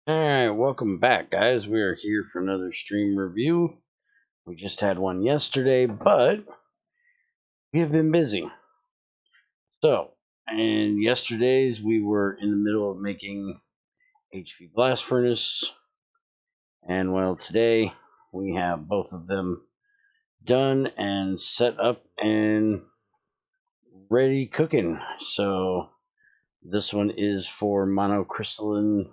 Alright, welcome back, guys. We are here for another stream review. We just had one yesterday, but we have been busy. So, and yesterday's we were in the middle of making HV blast furnace, and well, today we have both of them done and set up and ready cooking. So, this one is for monocrystalline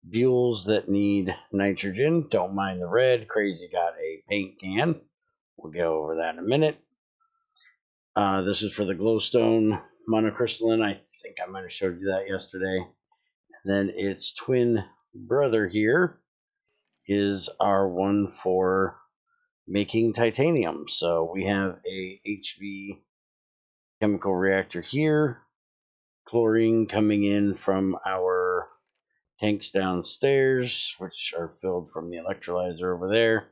fuels that need nitrogen. Don't mind the red. Crazy got a paint can. We'll go over that in a minute. This is for the glowstone monocrystalline. I think I might have showed you that yesterday. Then its twin brother here is our one for making titanium. So we have a HV chemical reactor here. Chlorine coming in from our tanks downstairs, which are filled from the electrolyzer over there.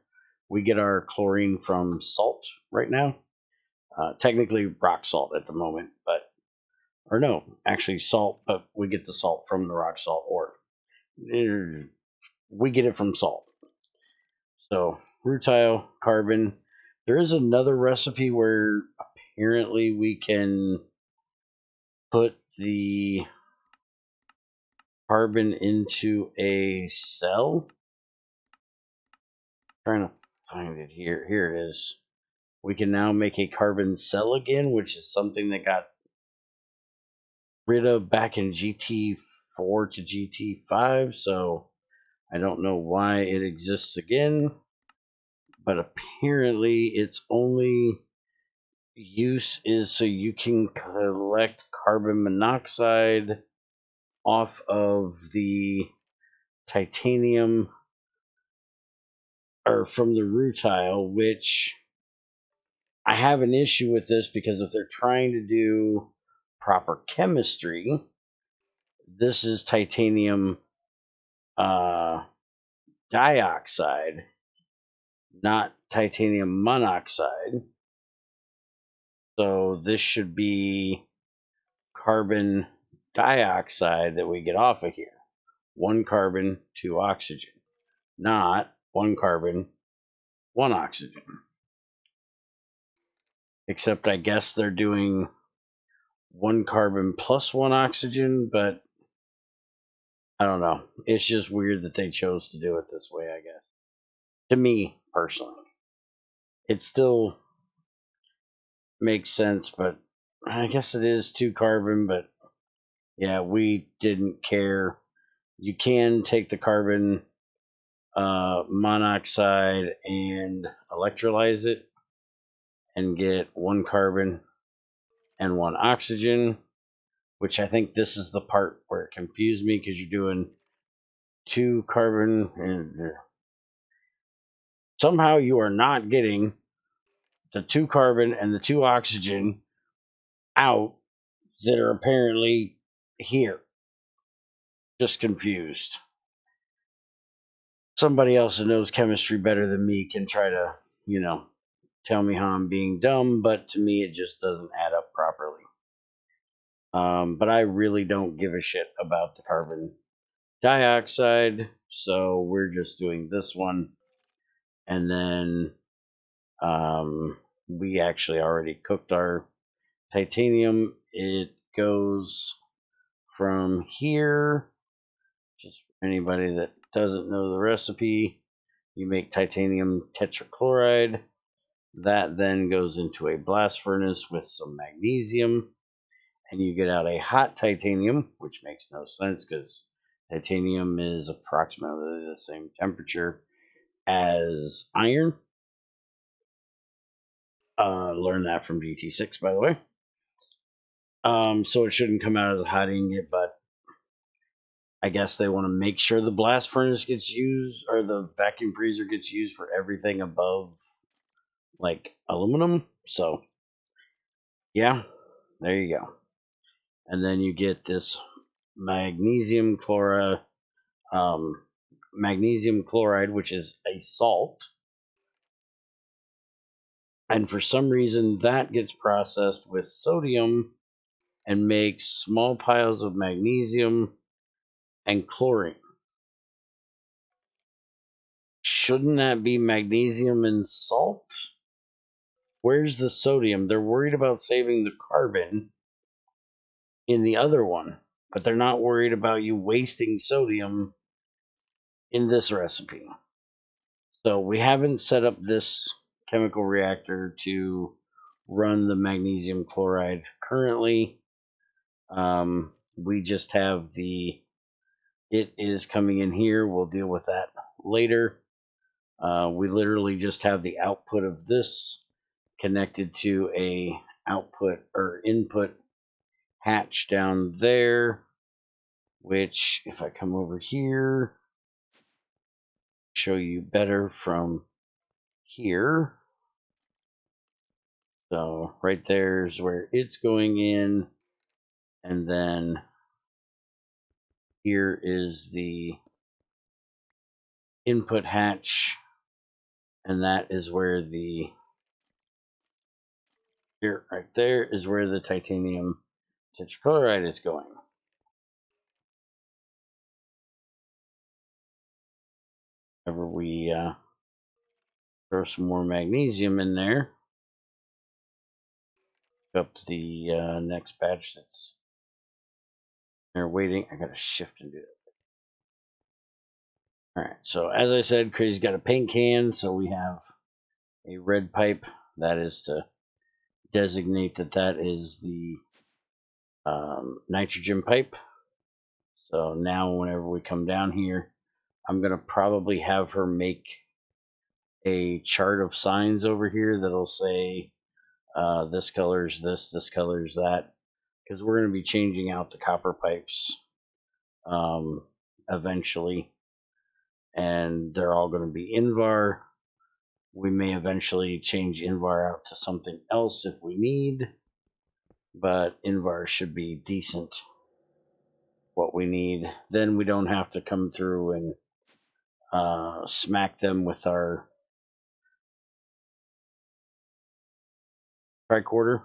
We get our chlorine from salt right now. Technically rock salt at the moment, but, or no, actually salt, but we get the salt from the rock salt ore. We get it from salt. So, rutile, carbon. There is another recipe where apparently we can put the carbon into a cell. Trying to find it here. Here it is. We can now make a carbon cell again, which is something that got rid of back in GT4 to GT5. So I don't know why it exists again, but apparently its only use is so you can collect carbon monoxide off of the titanium or from the rutile, which I have an issue with this because if they're trying to do proper chemistry, this is titanium dioxide, not titanium monoxide. So this should be carbon dioxide that we get off of here. One carbon, two oxygen, not one carbon, one oxygen. Except I guess they're doing one carbon plus one oxygen, but I don't know. It's just weird that they chose to do it this way, I guess. To me, personally. It still makes sense, but I guess it is two carbon, but yeah, we didn't care. You can take the carbon monoxide and electrolyze it and get one carbon and one oxygen, which I think this is the part where it confused me because you're doing two carbon and somehow you are not getting the two carbon and the two oxygen out that are apparently here. Just confused. Somebody else that knows chemistry better than me can try to, tell me how I'm being dumb, but to me it just doesn't add up properly. But I really don't give a shit about the carbon dioxide, so we're just doing this one. And then we actually already cooked our titanium. It goes from here, just for anybody that doesn't know the recipe, you make titanium tetrachloride. That then goes into a blast furnace with some magnesium, and you get out a hot titanium, which makes no sense because titanium is approximately the same temperature as iron. Learned that from GT6, by the way. So it shouldn't come out as a hot ingot, but I guess they want to make sure the blast furnace gets used or the vacuum freezer gets used for everything above like aluminum. So yeah, there you go. And then you get this magnesium chloride, which is a salt. And for some reason, that gets processed with sodium and makes small piles of magnesium and chlorine. shouldn't that be magnesium and salt? Where's the sodium? They're worried about saving the carbon in the other one, but they're not worried about you wasting sodium in this recipe. So we haven't set up this chemical reactor to run the magnesium chloride currently. We just have it is coming in here. We'll deal with that later. We literally just have the output of this connected to a output or input hatch down there, which if I come over here, show you better from here. So right there is where it's going in, and then here is the input hatch, and that is where right there is where the titanium tetrachloride is going. Whenever we throw some more magnesium in there, up the next batch that's there waiting. I gotta shift and do it. Alright, so as I said, Crazy's got a paint can, so we have a red pipe. That is to designate that is the nitrogen pipe. So now whenever we come down here, I'm going to probably have her make a chart of signs over here that'll say this color's this color's that, because we're going to be changing out the copper pipes eventually, and they're all going to be Invar. We may eventually change Invar out to something else if we need, but Invar should be decent what we need. Then we don't have to come through and smack them with our tricorder,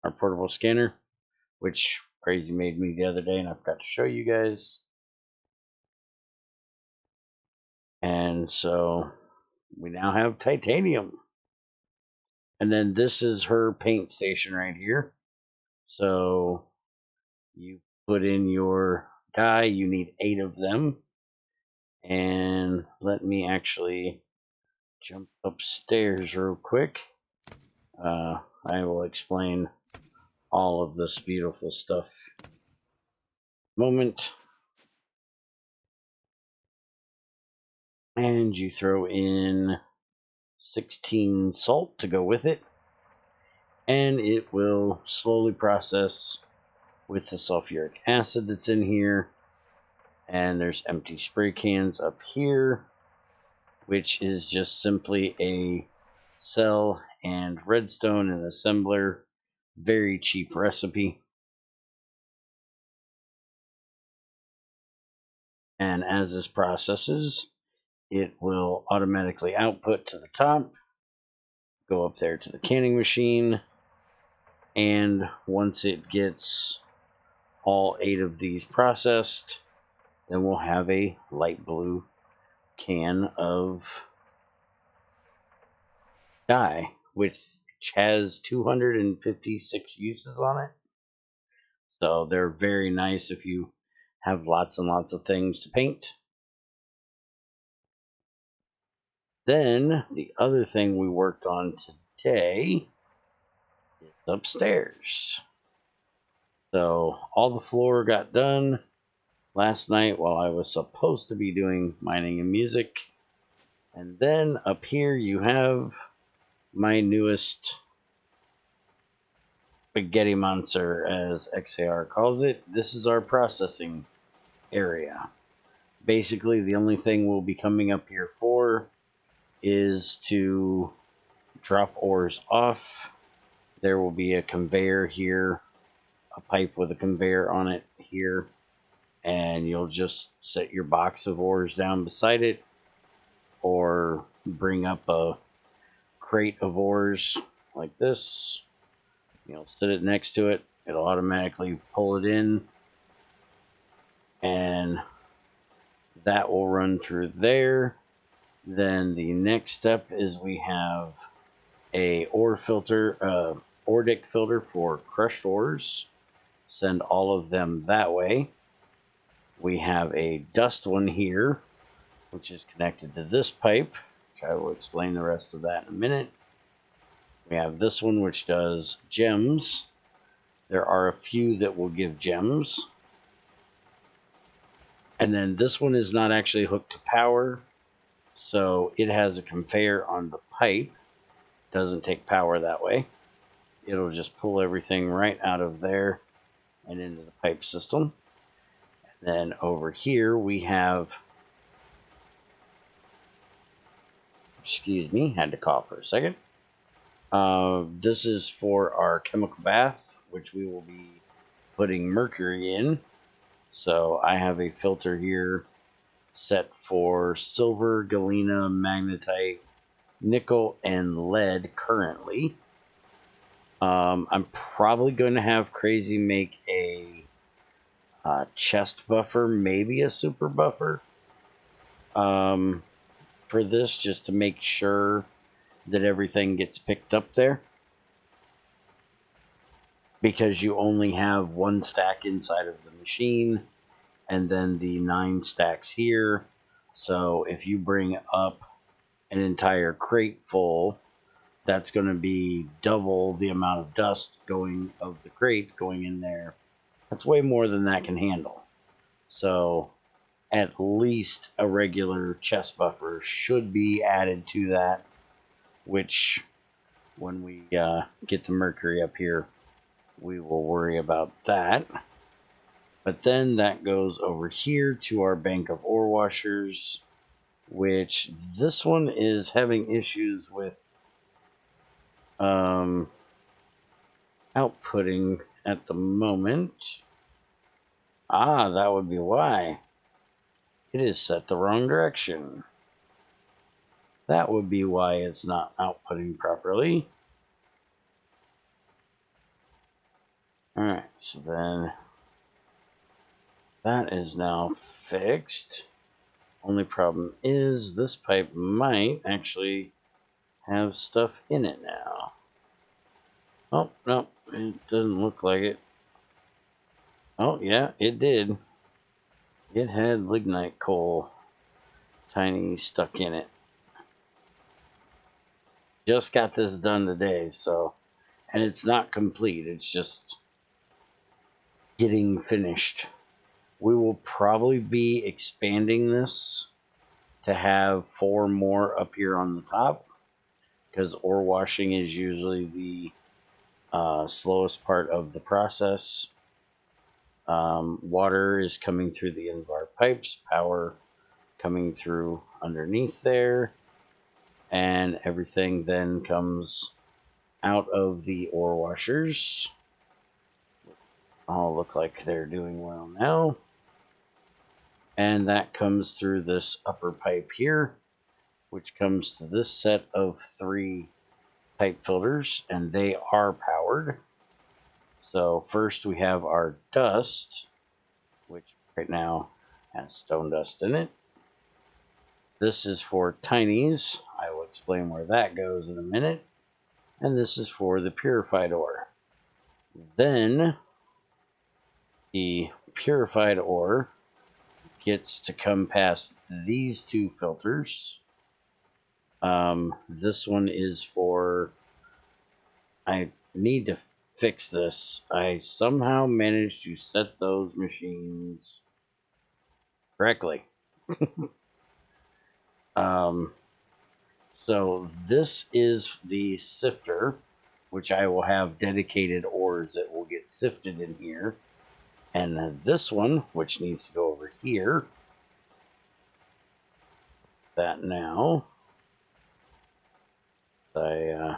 our portable scanner, which Crazy made me the other day and I forgot to show you guys. And so we now have titanium. And then this is her paint station right here. So you put in your dye, you need 8 of them. And let me actually jump upstairs real quick. I will explain all of this beautiful stuff moment. And you throw in 16 salt to go with it, and it will slowly process with the sulfuric acid that's in here. And there's empty spray cans up here, which is just simply a cell and redstone and assembler. Very cheap recipe. And as this processes, it will automatically output to the top, go up there to the canning machine, and once it gets all 8 of these processed, then we'll have a light blue can of dye, which has 256 uses on it. So they're very nice if you have lots and lots of things to paint. Then the other thing we worked on today is upstairs. So all the floor got done last night while I was supposed to be doing mining and music. And then up here you have my newest spaghetti monster, as XAR calls it. This is our processing area. Basically, the only thing we'll be coming up here for is to drop ores off. There will be a conveyor here, a pipe with a conveyor on it here, and you'll just set your box of ores down beside it, or bring up a crate of ores like this. You'll sit it next to it. It'll automatically pull it in, and that will run through there. Then the next step is we have a ore filter, Ordic filter for crushed ores. Send all of them that way. We have a dust one here, which is connected to this pipe, which I will explain the rest of that in a minute. We have this one, which does gems. There are a few that will give gems. And then this one is not actually hooked to power, so it has a conveyor on the pipe. Doesn't take power that way. It'll just pull everything right out of there and into the pipe system. And then over here we have, excuse me, had to cough for a second. This is for our chemical bath, which we will be putting mercury in. So I have a filter here set for silver, galena, magnetite, nickel, and lead currently. I'm probably going to have Crazy make a chest buffer, maybe a super buffer for this, just to make sure that everything gets picked up there. Because you only have one stack inside of the machine and then the 9 stacks here. So if you bring up an entire crate full, that's going to be double the amount of dust of the crate going in there. That's way more than that can handle. So at least a regular chest buffer should be added to that, which when we get the mercury up here, we will worry about that. But then that goes over here to our bank of ore washers, which this one is having issues with outputting at the moment. Ah, that would be why. It is set the wrong direction. That would be why it's not outputting properly. Alright, so then that is now fixed. Only problem is this pipe might actually have stuff in it now. Oh, no, it doesn't look like it. Oh, yeah, it did. It had lignite coal tiny stuck in it. Just got this done today, so, and it's not complete, it's just getting finished. We will probably be expanding this to have 4 more up here on the top, because ore washing is usually the slowest part of the process. Water is coming through the end of our pipes, power coming through underneath there, and everything then comes out of the ore washers. All look like they're doing well now. And that comes through this upper pipe here, which comes to this set of 3 pipe filters, and they are powered. So first we have our dust, which right now has stone dust in it. This is for tinies. I will explain where that goes in a minute. And this is for the purified ore. Then the purified ore gets to come past these 2 filters. This one is for, I need to fix this. I somehow managed to set those machines correctly. So this is the sifter, which I will have dedicated ores that will get sifted in here. And this one, which needs to go over here. That now. I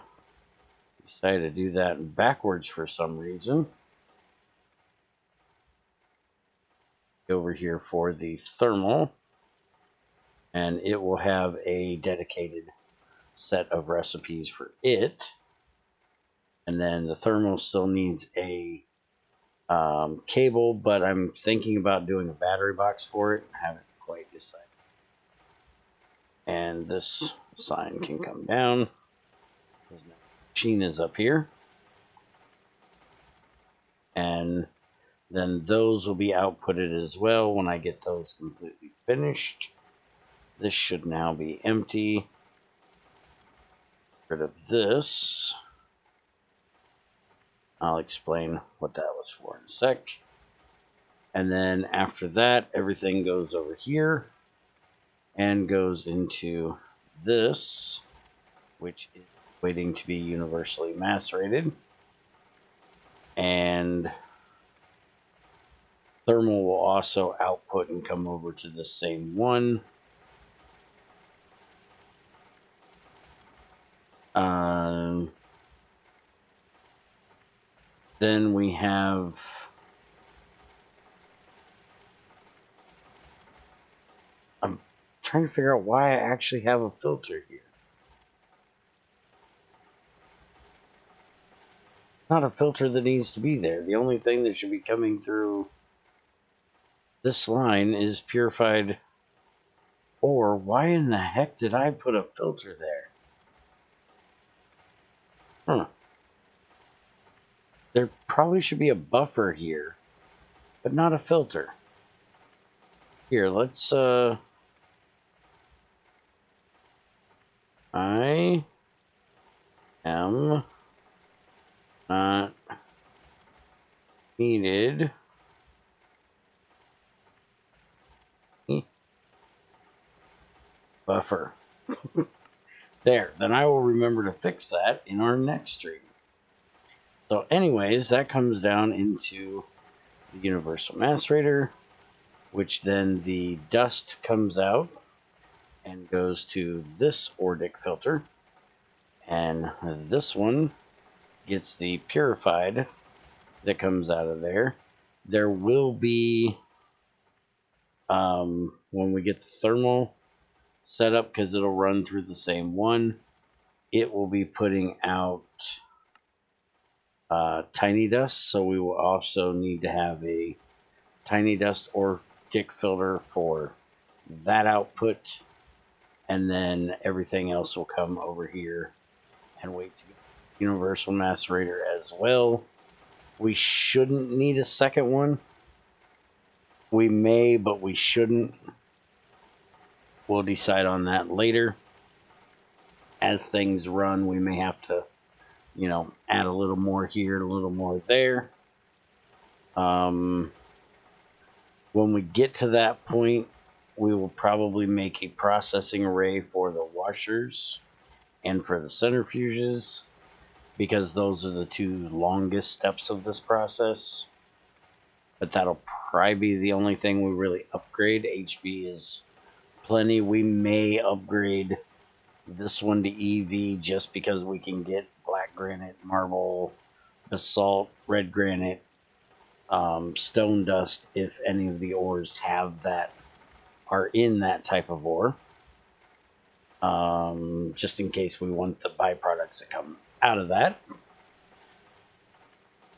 decided to do that backwards for some reason. Over here for the thermal. And it will have a dedicated set of recipes for it. And then the thermal still needs a cable, but I'm thinking about doing a battery box for it. I haven't quite decided. And this sign can come down. The machine is up here. And then those will be outputted as well when I get those completely finished. This should now be empty. Get rid of this. I'll explain what that was for in a sec. And then after that, everything goes over here and goes into this, which is waiting to be universally macerated. And thermal will also output and come over to the same one. Then we have I'm trying to figure out why I actually have a filter here. Not a filter that needs to be there. The only thing that should be coming through this line is purified ore. Why in the heck did I put a filter there? Huh. There probably should be a buffer here, but not a filter. Here, let's I am not needed buffer. There, then I will remember to fix that in our next stream. So anyways, that comes down into the universal macerator, which then the dust comes out and goes to this Ordic filter, and this one gets the purified that comes out of there. There will be, when we get the thermal set up, because it'll run through the same one, it will be putting out tiny dust, so we will also need to have a tiny dust or Ordic filter for that output, and then everything else will come over here and wait to get the universal macerator as well. We shouldn't need a second one. We may, but we shouldn't. We'll decide on that later. As things run, we may have to, add a little more here, a little more there. When we get to that point, we will probably make a processing array for the washers and for the centrifuges, because those are the two longest steps of this process. But that'll probably be the only thing we really upgrade. HB is plenty. We may upgrade this one to EV just because we can get black granite, marble, basalt, red granite, stone dust, if any of the ores have that, are in that type of ore. Just in case we want the byproducts that come out of that.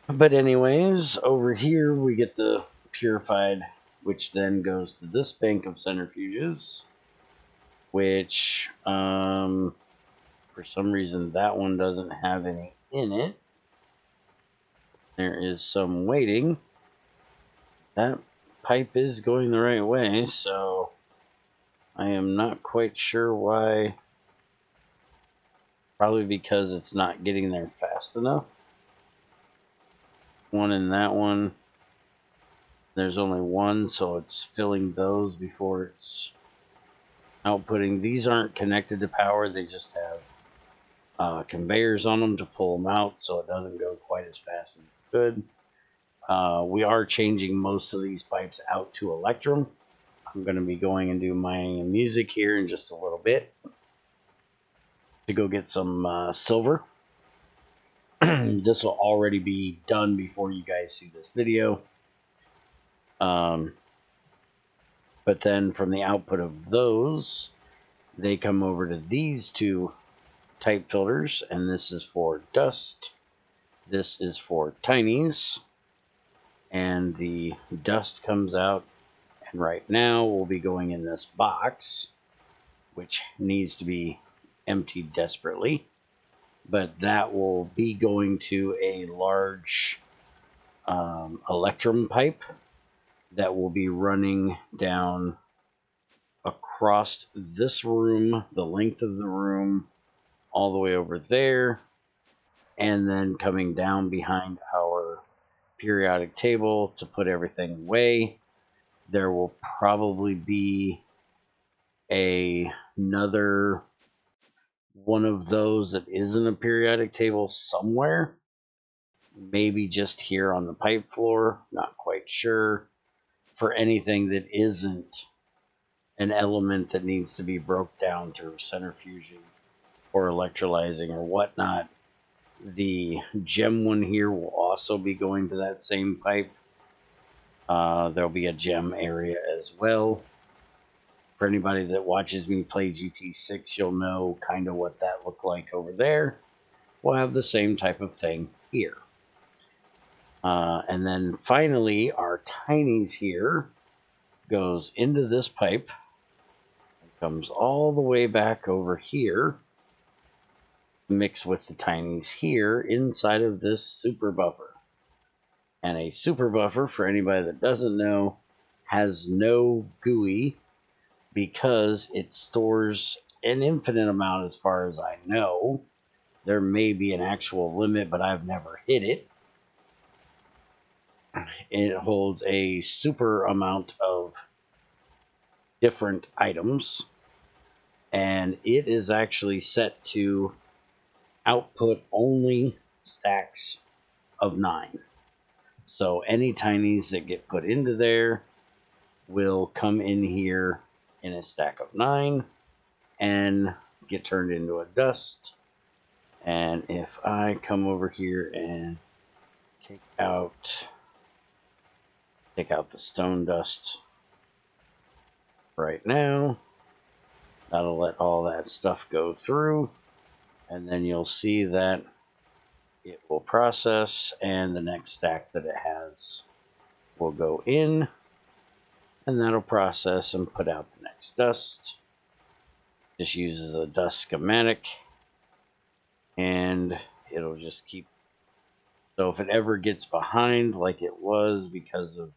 But anyways, over here we get the purified, which then goes to this bank of centrifuges, which for some reason that one doesn't have any in it. There is some waiting. That pipe is going the right way, so I am not quite sure why. Probably because it's not getting there fast enough. One in that one. There's only one, so it's filling those before it's outputting. These aren't connected to power, they just have conveyors on them to pull them out, so it doesn't go quite as fast as it could. We are changing most of these pipes out to Electrum. I'm going to be going and do my music here in just a little bit to go get some silver. This will already be done before you guys see this video. But then from the output of those, they come over to these two type filters, and this is for dust. This is for tinies. And the dust comes out, and right now we'll be going in this box. which needs to be emptied desperately. But that will be going to a large electrum pipe that will be running down across this room, the length of the room, all the way over there, and then coming down behind our periodic table to put everything away. There will probably be another one of those that isn't a periodic table somewhere. Maybe just here on the pipe floor, not quite sure. For anything that isn't an element that needs to be broke down through centrifuging or electrolyzing or whatnot. The gem one here will also be going to that same pipe. There'll be a gem area as well. For anybody that watches me play GT6, you'll know kind of what that looked like over there. We'll have the same type of thing here. And then finally, our tinies here goes into this pipe. It comes all the way back over here, mixed with the tinies here inside of this super buffer. And a super buffer, for anybody that doesn't know, has no GUI because it stores an infinite amount as far as I know. There may be an actual limit, but I've never hit it. It holds a super amount of different items, and it is actually set to output only stacks of 9. So any tinies that get put into there will come in here in a stack of 9 and get turned into a dust. And if I come over here and take out the stone dust right now, that'll let all that stuff go through, and then you'll see that it will process, and the next stack that it has will go in, and that'll process and put out the next dust. Just uses a dust schematic, and it'll just keep. So if it ever gets behind like it was because of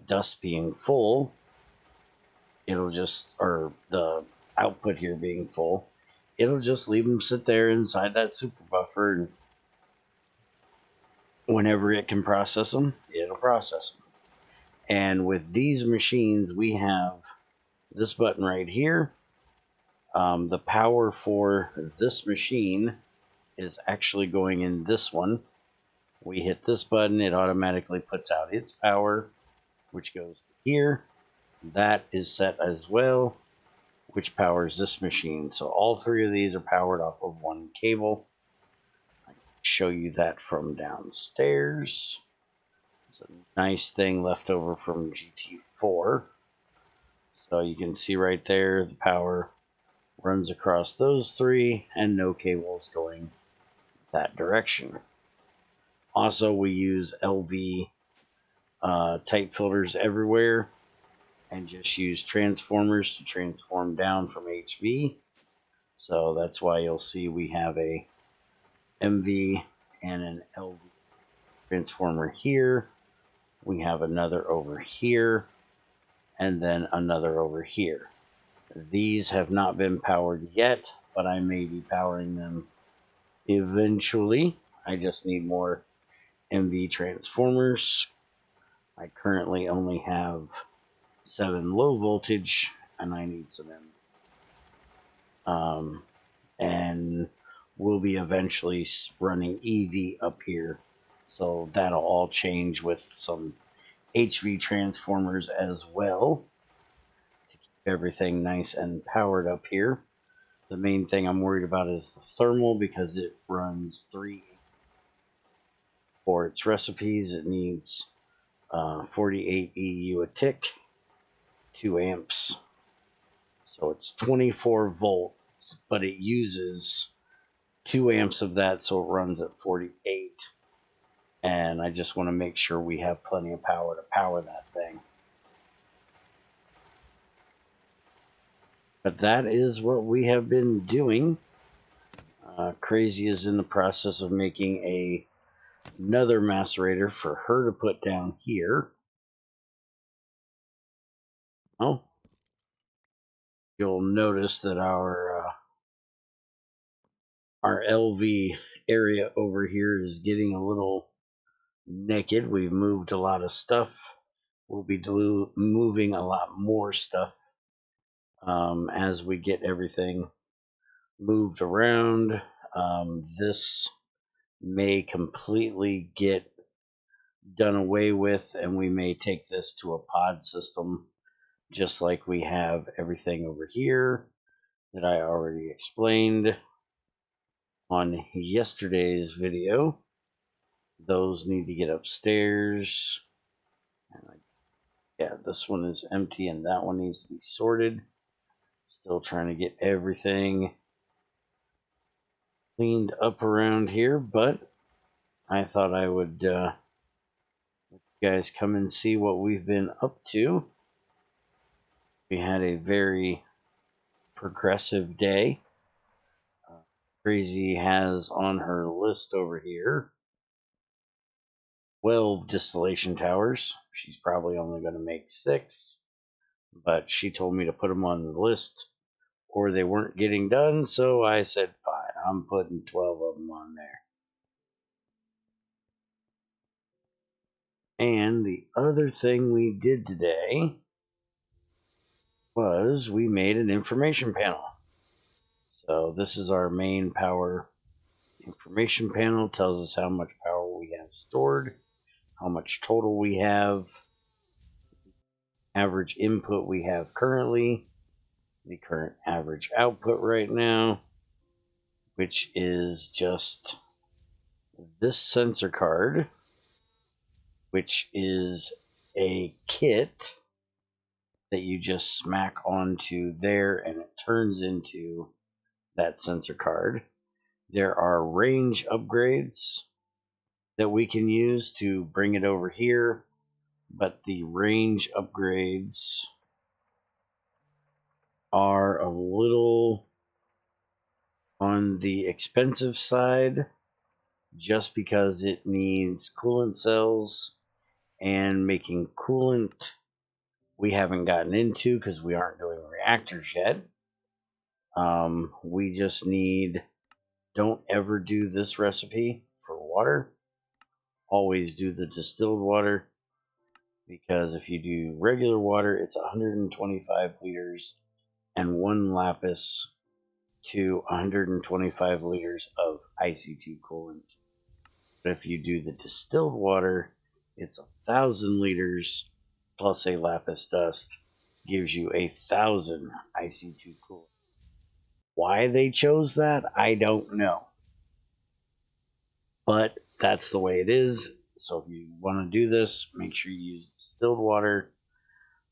dust being full, it'll just, or the output here being full, it'll just leave them sit there inside that super buffer, and whenever it can process them, it'll process them. And with these machines, we have this button right here. The power for this machine is actually going in this one. We hit this button, it automatically puts out its power, which goes here. That is set as well, which powers this machine. So all 3 of these are powered off of one cable. I can show you that from downstairs. It's a nice thing left over from GT4. So you can see right there, the power runs across those 3 and no cables going that direction. Also, we use LV type filters everywhere and just use transformers to transform down from HV. So that's why you'll see we have a MV and an LV transformer here. We have another over here, and then another over here. These have not been powered yet, but I may be powering them eventually. I just need more MV transformers. I currently only have 7 low voltage, and I need some MV. And we'll be eventually running EV up here, so that'll all change with some HV transformers as well to keep everything nice and powered up here. The main thing I'm worried about is the thermal, because it runs 3 for its recipes. It needs 48 EU a tick, 2 amps. So it's 24 volt, but it uses 2 amps of that, so it runs at 48. And I just want to make sure we have plenty of power to power that thing. But that is what we have been doing. Crazy is in the process of making another macerator for her to put down here. Well, you'll notice that our LV area over here is getting a little naked. We've moved a lot of stuff. We'll be moving a lot more stuff as we get everything moved around. This may completely get done away with, and we may take this to a pod system, just like we have everything over here that I already explained on yesterday's video. Those need to get upstairs. Yeah, this one is empty and that one needs to be sorted. Still trying to get everything cleaned up around here, but I thought I would let you guys come and see what we've been up to. We had a very progressive day. Crazy has on her list over here 12 distillation towers. She's probably only going to make 6, but she told me to put them on the list or they weren't getting done, so I said, fine, I'm putting 12 of them on there. And the other thing we did today was we made an information panel. So this is our main power information panel. Tells us how much power we have stored, how much total we have, average input we have currently, the current average output right now, which is just this sensor card, which is a kit that you just smack onto there and it turns into that sensor card. There are range upgrades that we can use to bring it over here, but the range upgrades are a little on the expensive side just because it needs coolant cells, and making coolant we haven't gotten into because we aren't doing reactors yet. We just need, don't ever do this recipe for water. Always do the distilled water, because if you do regular water, it's 125 liters and 1 lapis to 125 liters of IC2 coolant. But if you do the distilled water, it's 1,000 liters plus a lapis dust, gives you 1,000 IC2 coolant. Why they chose that, I don't know. But that's the way it is. So if you want to do this, make sure you use distilled water,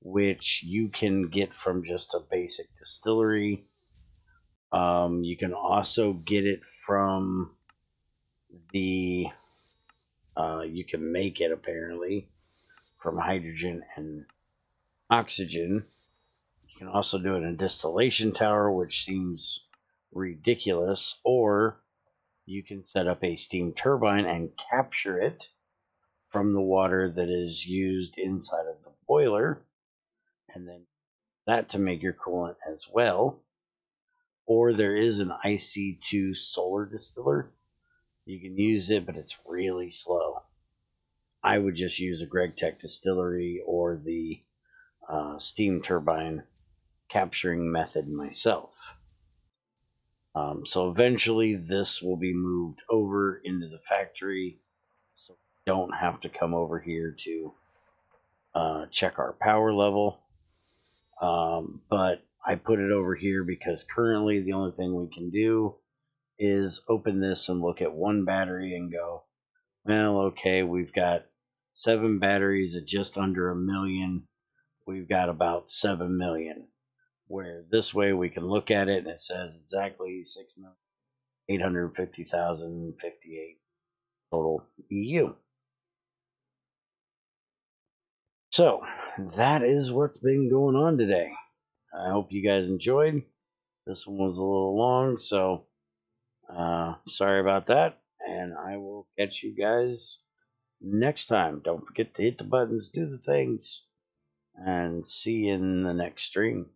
which you can get from just a basic distillery. You can also get it from the, you can make it apparently from hydrogen and oxygen. You can also do it in a distillation tower, which seems ridiculous, or you can set up a steam turbine and capture it from the water that is used inside of the boiler, and then that to make your coolant as well. Or there is an IC2 solar distiller. You can use it, but it's really slow. I would just use a GregTech distillery or the steam turbine capturing method myself. So eventually this will be moved over into the factory, so we don't have to come over here to check our power level. But I put it over here because currently the only thing we can do is open this and look at one battery and go, well, okay, we've got 7 batteries at just under 1 million. We've got about 7 million. Where this way we can look at it and it says exactly 6,850,058 total EU. So that is what's been going on today. I hope you guys enjoyed. This one was a little long, so sorry about that. And I will catch you guys next time. Don't forget to hit the buttons, do the things, and see you in the next stream.